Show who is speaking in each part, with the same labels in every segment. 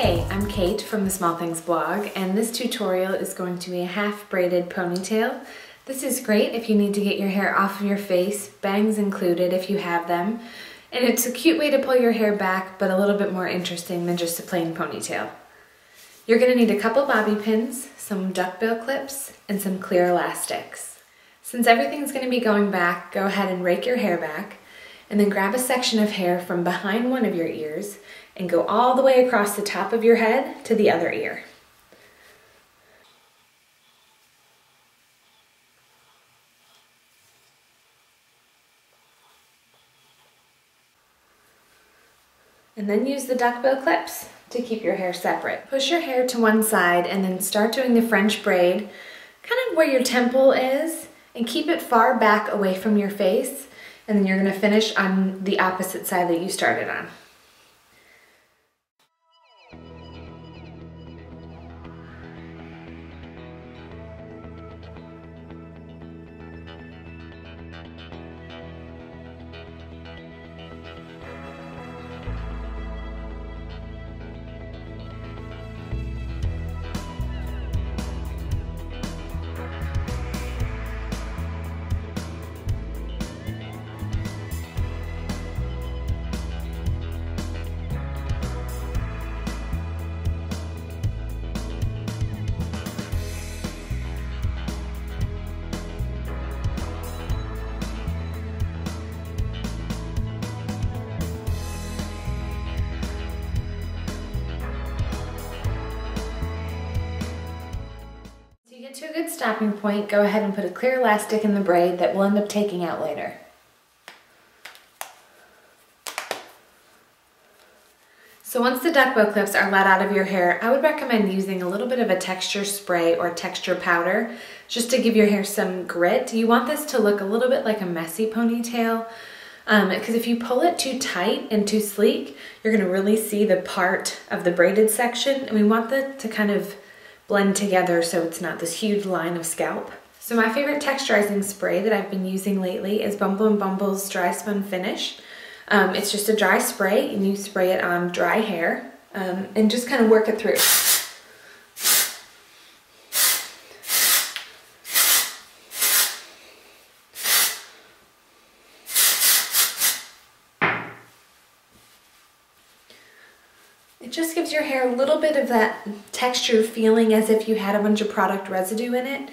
Speaker 1: Hey, I'm Kate from the Small Things blog, and this tutorial is going to be a half braided ponytail. This is great if you need to get your hair off of your face, bangs included if you have them, and it's a cute way to pull your hair back, but a little bit more interesting than just a plain ponytail. You're going to need a couple bobby pins, some duckbill clips, and some clear elastics. Since everything's going to be going back, go ahead and rake your hair back, and then grab a section of hair from behind one of your ears and go all the way across the top of your head to the other ear. And then use the duckbill clips to keep your hair separate. Push your hair to one side and then start doing the French braid, kind of where your temple is, and keep it far back away from your face, and then you're going to finish on the opposite side that you started on. To a good stopping point, go ahead and put a clear elastic in the braid that we'll end up taking out later. So once the duckbill clips are let out of your hair, I would recommend using a little bit of a texture spray or texture powder just to give your hair some grit. You want this to look a little bit like a messy ponytail because if you pull it too tight and too sleek, you're going to really see the part of the braided section, and we want that to kind of blend together so it's not this huge line of scalp. So my favorite texturizing spray that I've been using lately is Bumble & Bumble's Dry Spun Finish. It's just a dry spray, and you spray it on dry hair and just kind of work it through. It just gives your hair a little bit of that texture feeling as if you had a bunch of product residue in it,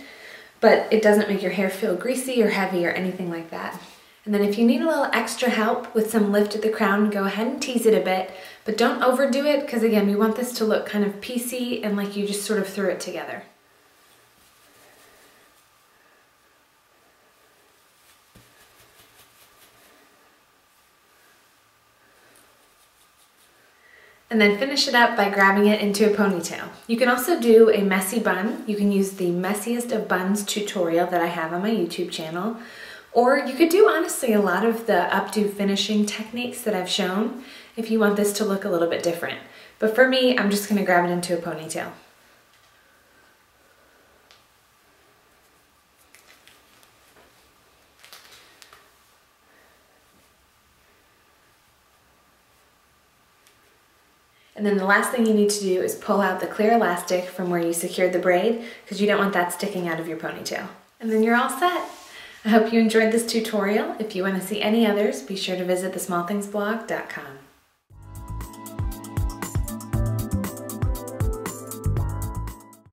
Speaker 1: but it doesn't make your hair feel greasy or heavy or anything like that. And then if you need a little extra help with some lift at the crown, go ahead and tease it a bit, but don't overdo it because again, we want this to look kind of piecey and like you just sort of threw it together. And then finish it up by grabbing it into a ponytail. You can also do a messy bun. You can use the Messiest of Buns tutorial that I have on my YouTube channel. Or you could do honestly a lot of the updo finishing techniques that I've shown if you want this to look a little bit different. But for me, I'm just gonna grab it into a ponytail. And then the last thing you need to do is pull out the clear elastic from where you secured the braid because you don't want that sticking out of your ponytail. And then you're all set. I hope you enjoyed this tutorial. If you want to see any others, be sure to visit thesmallthingsblog.com.